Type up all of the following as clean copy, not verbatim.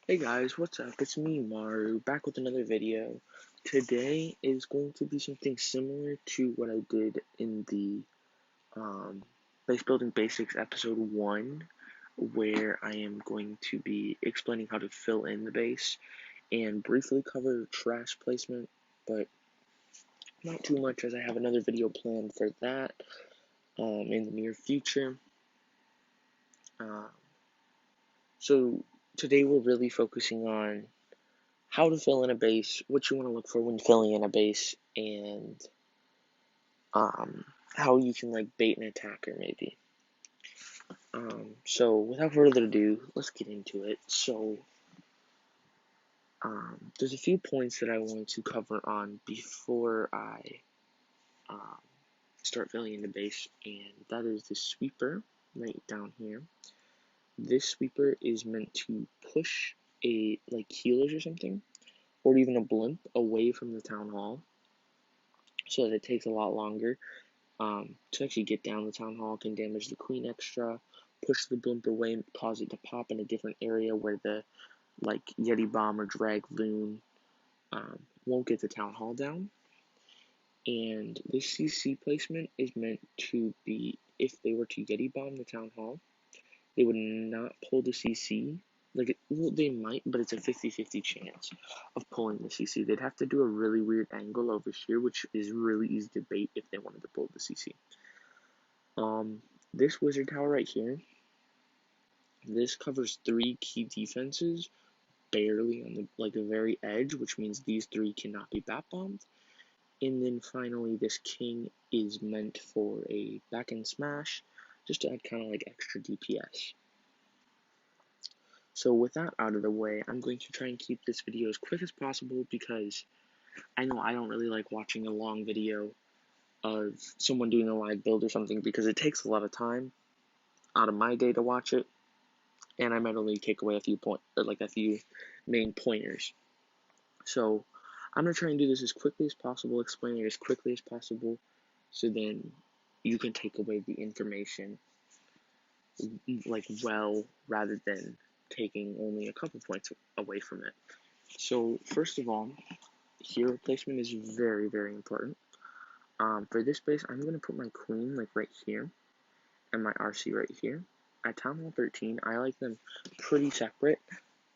Hey guys, what's up? It's me, Maru, back with another video. Today is going to be something similar to what I did in the Base Building Basics episode 1, where I am going to be explaining how to fill in the base and briefly cover trash placement, but not too much as I have another video planned for that in the near future. Uh, so today we're really focusing on how to fill in a base, what you want to look for when filling in a base, and um, how you can like bait an attacker maybe. So without further ado, let's get into it. So there's a few points that I want to cover on before I um, start filling in the base, and that is the sweeper right down here. This sweeper is meant to push a like healers or something, or even a blimp away from the town hall, so that it takes a lot longer to actually get down the town hall. Can damage the queen extra, push the blimp away, cause it to pop in a different area where the like Yeti bomb or drag loon won't get the town hall down. And this CC placement is meant to be, if they were to Yeti bomb the town hall, they would not pull the CC. Like, well, they might, but it's a 50-50 chance of pulling the CC. They'd have to do a really weird angle over here, which is really easy to bait if they wanted to pull the CC. This wizard tower right here, this covers 3 key defenses, barely on the very edge, which means these 3 cannot be bat bombed. And then finally, this king is meant for a back end smash, just to add kind of like extra DPS. So with that out of the way, I'm going to try and keep this video as quick as possible because I know I don't really like watching a long video of someone doing a live build or something because it takes a lot of time out of my day to watch it, and I might only take away a few main pointers. So I'm gonna try and do this as quickly as possible, explain it as quickly as possible, so then you can take away the information rather than taking only a couple points away from it. So first of all, hero placement is very, very important. For this base, I'm gonna put my queen like right here and my RC right here. At Town Hall 13, I like them pretty separate.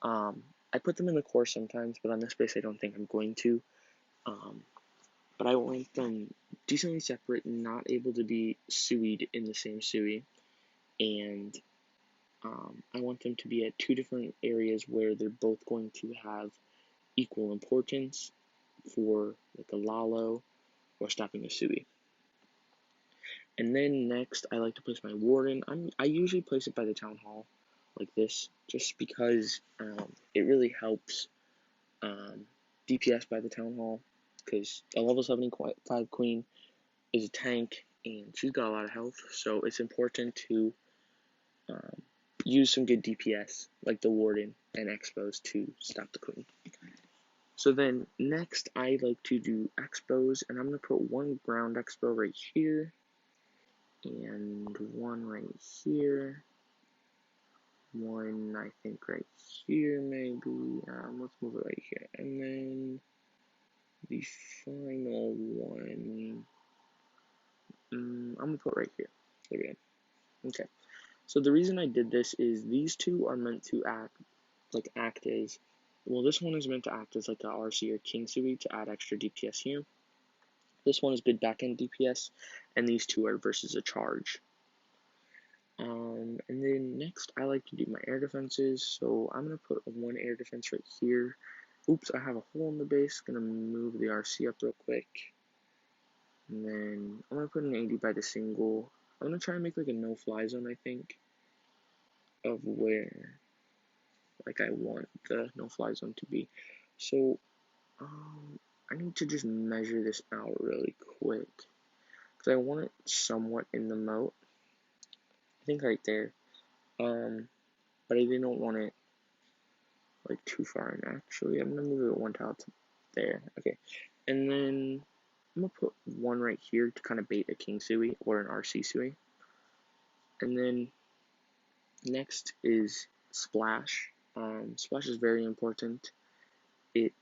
I put them in the core sometimes, but on this base I don't think I'm going to. But I want them decently separate, not able to be suied in the same sui, and I want them to be at 2 different areas where they're both going to have equal importance for like a Lalo or stopping a sui. And then next, I like to place my warden. I usually place it by the town hall, like this, just because it really helps DPS by the town hall, because a level 75 queen is a tank, and she's got a lot of health, so it's important to use some good DPS, like the warden and expos, to stop the queen. So then next, I like to do expos, and I'm going to put one ground expo right here, and one right here, one I think right here maybe. Let's move it right here, and then the final one, I'm gonna put right here. There we go. Okay. So the reason I did this is these 2 are meant to act as, well, this one is meant to act as like a RC or King Sui to add extra DPS here. This one is good back end DPS, and these 2 are versus a charge. And then next, I like to do my air defenses, so I'm going to put one air defense right here. Oops, I have a hole in the base. Going to move the RC up real quick. And then I'm going to put an 80 by the single. I'm going to try and make like a no-fly zone, I think, of where like I want the no-fly zone to be. So I need to just measure this out really quick, because I want it somewhat in the moat. I think right there. But I don't want it like too far in. Actually, I'm gonna move it one tile to there. Okay, and then I'm gonna put one right here to kind of bait a King Sui or an RC Sui. And then next is Splash. Splash is very important. It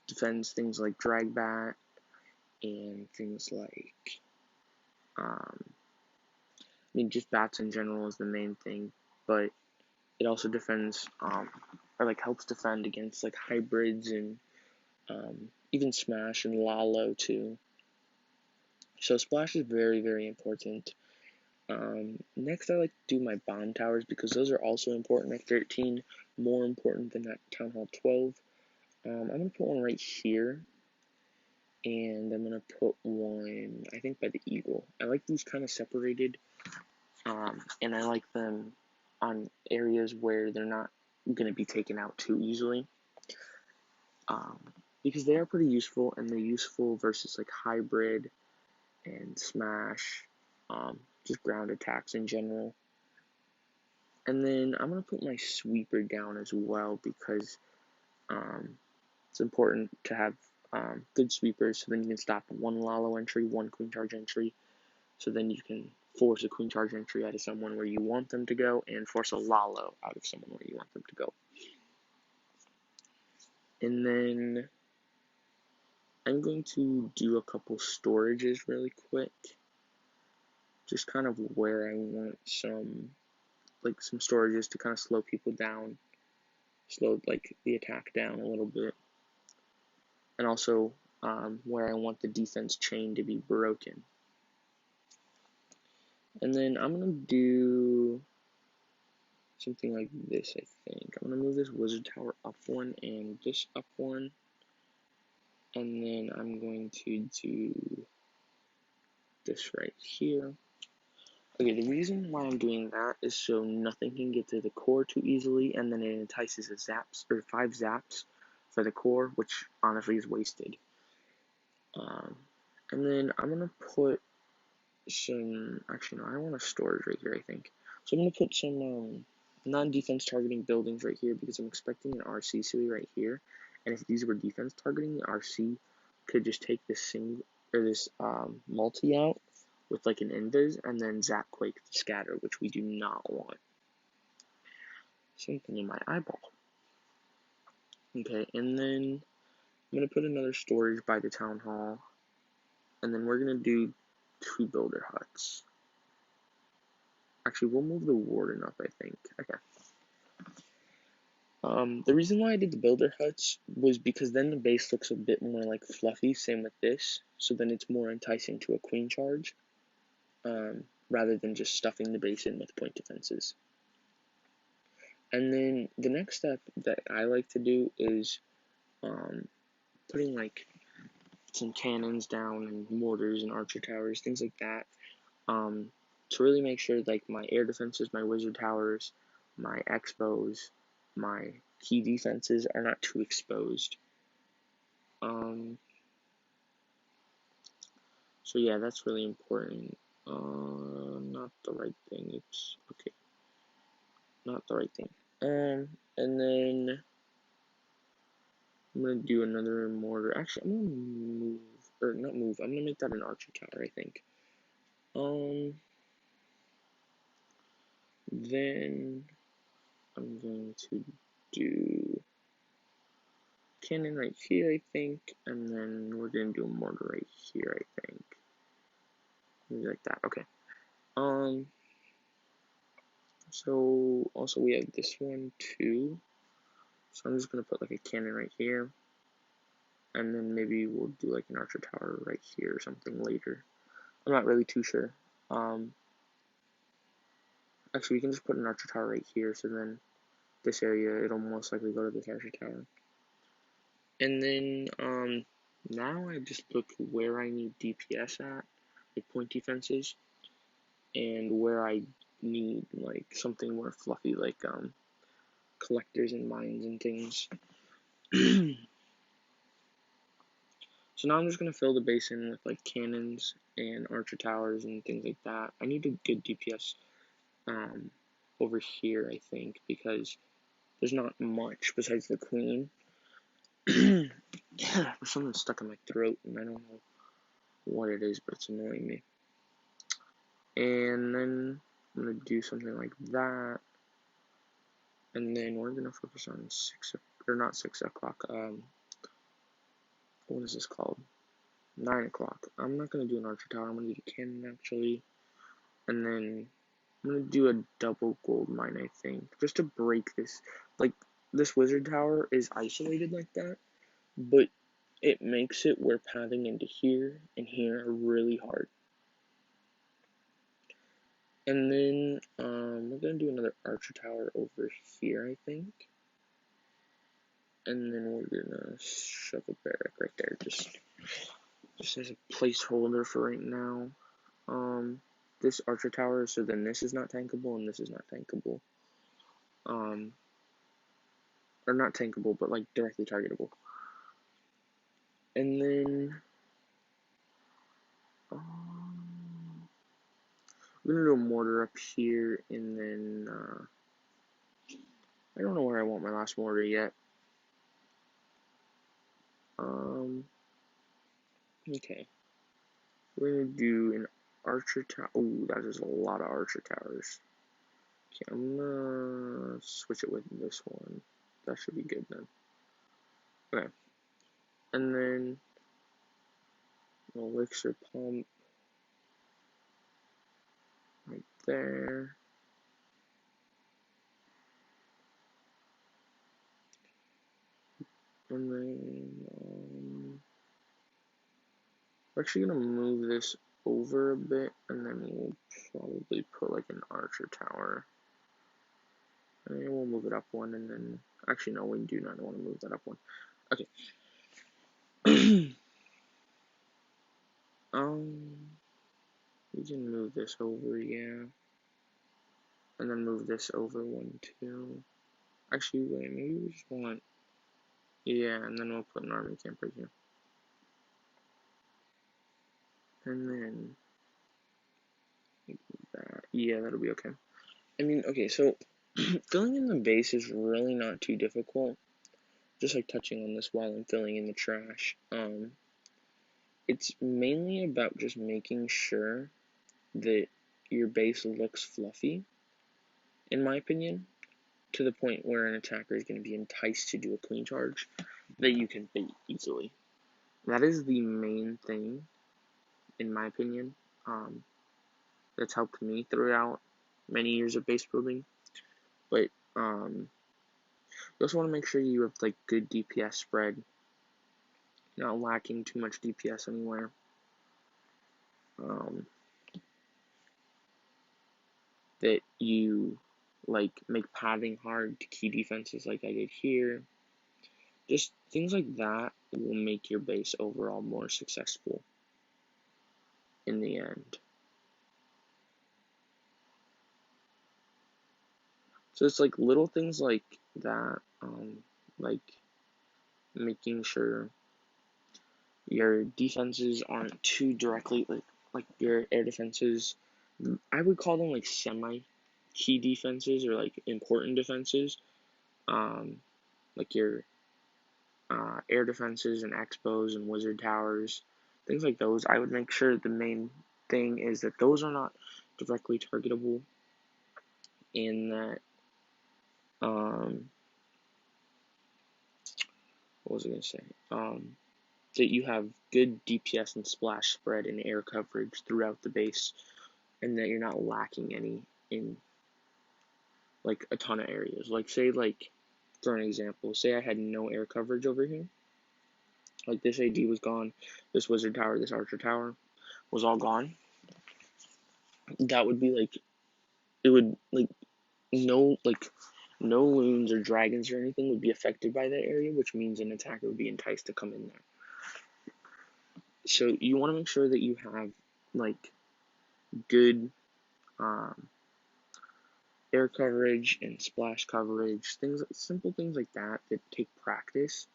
defends things like drag bat and things like, just bats in general is the main thing, but it also defends, or like helps defend against like hybrids and even Smash and Lalo too. So Splash is very, very important. Next, I like to do my bomb towers because those are also important at 13, more important than at Town Hall 12. I'm going to put one right here, and I'm going to put one, I think, by the Eagle. I like these kind of separated, and I like them on areas where they're not going to be taken out too easily, because they are pretty useful, and they're useful versus like hybrid and Smash, just ground attacks in general. And then I'm going to put my sweeper down as well because it's important to have good sweepers, so then you can stop one Lalo entry, one Queen Charge entry, so then you can force a Queen Charge entry out of someone where you want them to go, and force a Lalo out of someone where you want them to go. And then I'm going to do a couple storages really quick, just kind of where I want some storages to kind of slow people down, slow like the attack down a little bit, and also where I want the defense chain to be broken. And then I'm going to do something like this, I think. I'm going to move this wizard tower up one and this up one. And then I'm going to do this right here. Okay, the reason why I'm doing that is so nothing can get to the core too easily, and then it entices a zaps, or 5 zaps for the core, which honestly is wasted. And then I'm going to put some, actually no, I want a storage right here, I think. So I'm going to put some non-defense targeting buildings right here because I'm expecting an RC Sui right here. And if these were defense targeting, the RC could just take this multi out with like an invis and then zap quake the scatter, which we do not want. Something in my eyeball. Okay, and then I'm going to put another storage by the town hall. And then we're going to do 2 builder huts. Actually, we'll move the warden up, I think. Okay. The reason why I did the builder huts was because then the base looks a bit more like fluffy, same with this, so then it's more enticing to a queen charge, rather than just stuffing the base in with point defenses. And then the next step that I like to do is putting like some cannons down and mortars and archer towers, things like that, to really make sure like my air defenses, my wizard towers, my X-bows, my key defenses are not too exposed. So yeah, that's really important. Not the right thing. It's okay. Not the right thing. And then I'm gonna do another mortar. Actually, I'm gonna move, or not move. I'm gonna make that an archer tower, I think. Then I'm going to do cannon right here, I think, and then we're gonna do a mortar right here, I think. Maybe like that. Okay. So also we have this one too. So I'm just gonna put like a cannon right here, and then maybe we'll do like an archer tower right here or something later. I'm not really too sure. Actually, we can just put an archer tower right here, so then this area, it'll most likely go to this archer tower. And then, now I just look where I need DPS at, like point defenses, and where I need, like, something more fluffy, like, collectors and mines and things. So now I'm just going to fill the base in with, like, cannons and archer towers and things like that. I need a good DPS, over here, I think, because there's not much besides the queen. There's something stuck in my throat, and I don't know what it is, but it's annoying me. And then I'm going to do something like that. And then we're gonna focus on 6 o'clock. What is this called? 9 o'clock. I'm not gonna do an archer tower. I'm gonna do the cannon actually, and then I'm gonna do a double gold mine. I think just to break this. Like this wizard tower is isolated like that, but it makes it where pathing into here and here are really hard. And then we're gonna do another archer tower over here, I think. And then we're gonna shove a barrack right there, just as a placeholder for right now. This archer tower, so then this is not tankable and this is not tankable. Or not tankable, but like directly targetable. And then we're gonna do a mortar up here, and then I don't know where I want my last mortar yet. Okay. We're gonna do an archer tower. Oh, that is a lot of archer towers. Okay, I'm gonna switch it with this one. That should be good then. Okay. And then an elixir pump right there. And then we're actually gonna move this over a bit, and then we'll probably put like an archer tower. And then we'll move it up one, and then actually no, we do not want to move that up one. Okay. We can move this over, yeah, and then move this over 1, 2. Actually, wait, maybe we just want, yeah, and then we'll put an army camp right here, and then that, yeah, that'll be okay. I mean, okay, so filling in the base is really not too difficult. Just like touching on this while I'm filling in the trash. It's mainly about just making sure that your base looks fluffy, in my opinion, to the point where an attacker is going to be enticed to do a clean charge that you can bait easily. That is the main thing, in my opinion, that's helped me throughout many years of base building. But you also want to make sure you have like good DPS spread, not lacking too much DPS anywhere. That you like make pathing hard to key defenses like I did here. Just things like that will make your base overall more successful in the end. So it's like little things like that, like making sure your defenses aren't too directly like your air defenses. I would call them like semi key defenses or like important defenses. Like your air defenses and expos and wizard towers, things like those. I would make sure the main thing is that those are not directly targetable, and that what was I gonna say? That you have good DPS and splash spread and air coverage throughout the base, and that you're not lacking any in like a ton of areas. Like say like for an example, say I had no air coverage over here. Like this AD was gone, this wizard tower, this archer tower was all gone. That would be like it would like no loons or dragons or anything would be affected by that area, which means an attacker would be enticed to come in there. So you want to make sure that you have like good air coverage and splash coverage, simple things like that take practice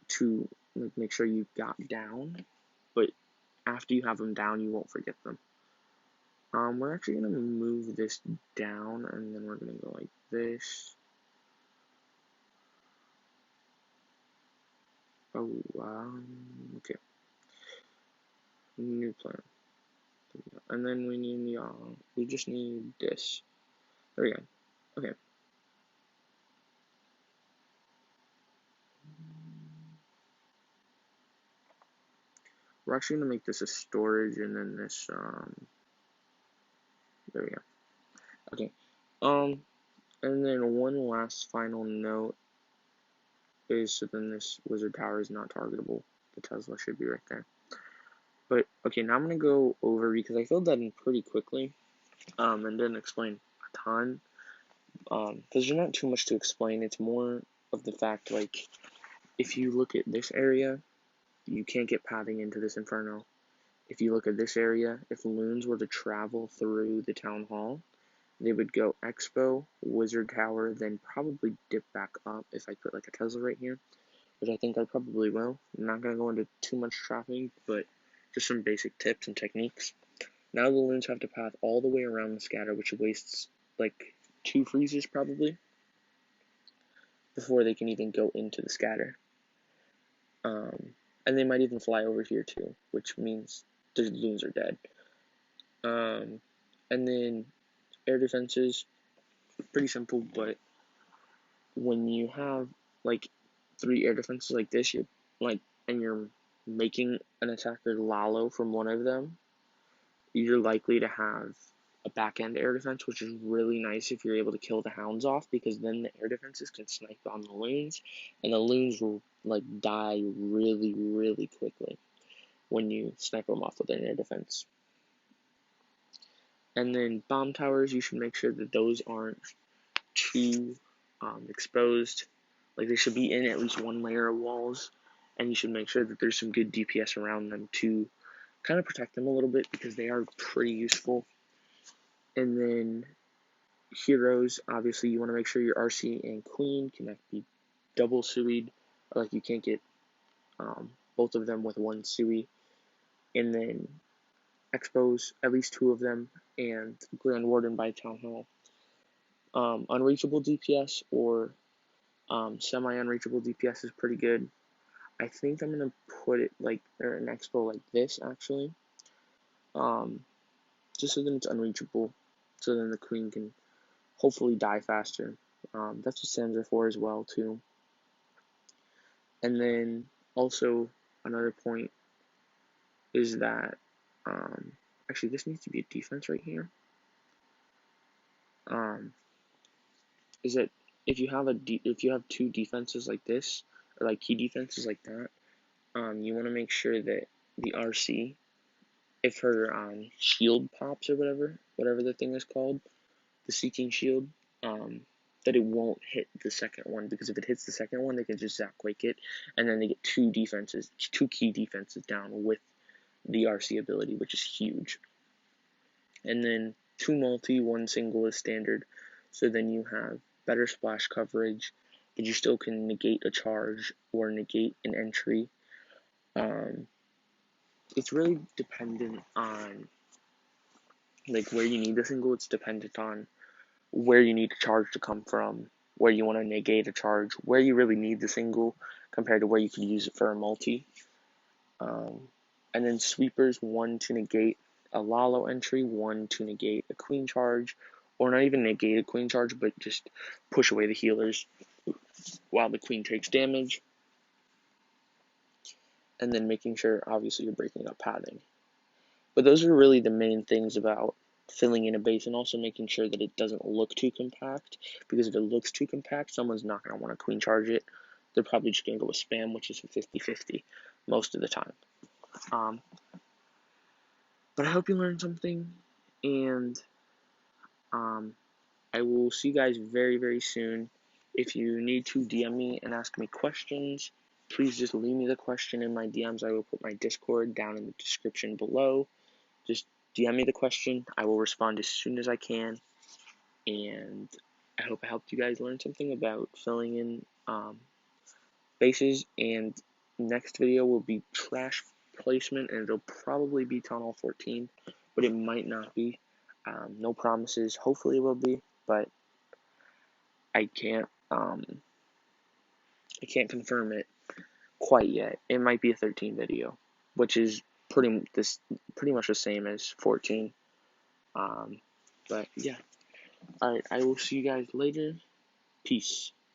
to like make sure you got down, but after you have them down, you won't forget them. We're actually gonna move this down, and then we're gonna go like this. Oh, okay. New plan. And then we need we just need this. There we go. Okay. we're actually going to make this a storage, and then this, there we go. Okay, and then one last final note is, so then this wizard tower is not targetable. The Tesla should be right there. But, okay, now I'm going to go over, because I filled that in pretty quickly, and didn't explain a ton, because there's not too much to explain. It's more of the fact, like, if you look at this area, you can't get padding into this inferno. If you look at this area, if loons were to travel through the town hall, they would go Expo, Wizard Tower, then probably dip back up if I put like a Tesla right here, which I think I probably will. I'm not going to go into too much trapping, but just some basic tips and techniques. Now the loons have to path all the way around the scatter, which wastes like 2 freezes probably, before they can even go into the scatter. And they might even fly over here too, which means the loons are dead. And then air defenses, pretty simple, but when you have like 3 air defenses like this, you're like, and you're making an attacker lalo from one of them, you're likely to have a back end air defense, which is really nice if you're able to kill the hounds off, because then the air defenses can snipe on the loons, and the loons will like die really, really quickly when you snipe them off with an air defense. And then bomb towers, you should make sure that those aren't too exposed. Like, they should be in at least 1 layer of walls, and you should make sure that there's some good DPS around them to kind of protect them a little bit, because they are pretty useful. And then heroes, obviously you want to make sure your RC and Queen cannot be double suied, or like you can't get both of them with 1 sui. And then expos, at least 2 of them, and Grand Warden by Town Hall. Unreachable DPS or semi-unreachable DPS is pretty good. I think I'm gonna put it like an expo like this, actually, just so that it's unreachable, so then the Queen can hopefully die faster. That's what Sands are for as well too. And then also another point is that actually this needs to be a defense right here. Is that if you have 2 defenses like this, or like key defenses like that, you want to make sure that the RC, if her shield pops or whatever the thing is called, the Seeking Shield, that it won't hit the second one, because if it hits the second one, they can just zap quake it, and then they get 2 key defenses down with the RC ability, which is huge. And then 2 multi, 1 single is standard, so then you have better splash coverage, but you still can negate a charge or negate an entry. It's really dependent on like where you need the single. It's dependent on where you need a charge to come from, where you want to negate a charge, where you really need the single compared to where you could use it for a multi. And then sweepers, 1 to negate a Lalo entry, 1 to negate a queen charge, or not even negate a queen charge, but just push away the healers while the queen takes damage. And then making sure, obviously, you're breaking up pathing. But those are really the main things about filling in a base, and also making sure that it doesn't look too compact, because if it looks too compact, someone's not going to want to queen charge it. They're probably just going to go with spam, which is a 50-50 most of the time. But I hope you learned something, and I will see you guys very, very soon. If you need to DM me and ask me questions, please just leave me the question in my DMs. I will put my Discord down in the description below. Just DM me the question. I will respond as soon as I can. And I hope I helped you guys learn something about filling in bases. And next video will be trash placement, and it'll probably be Town Hall 14, but it might not be. No promises. Hopefully it will be, but I can't confirm it quite yet. It might be a 13 video, which is pretty much the same as 14. But yeah. Alright, I will see you guys later. Peace.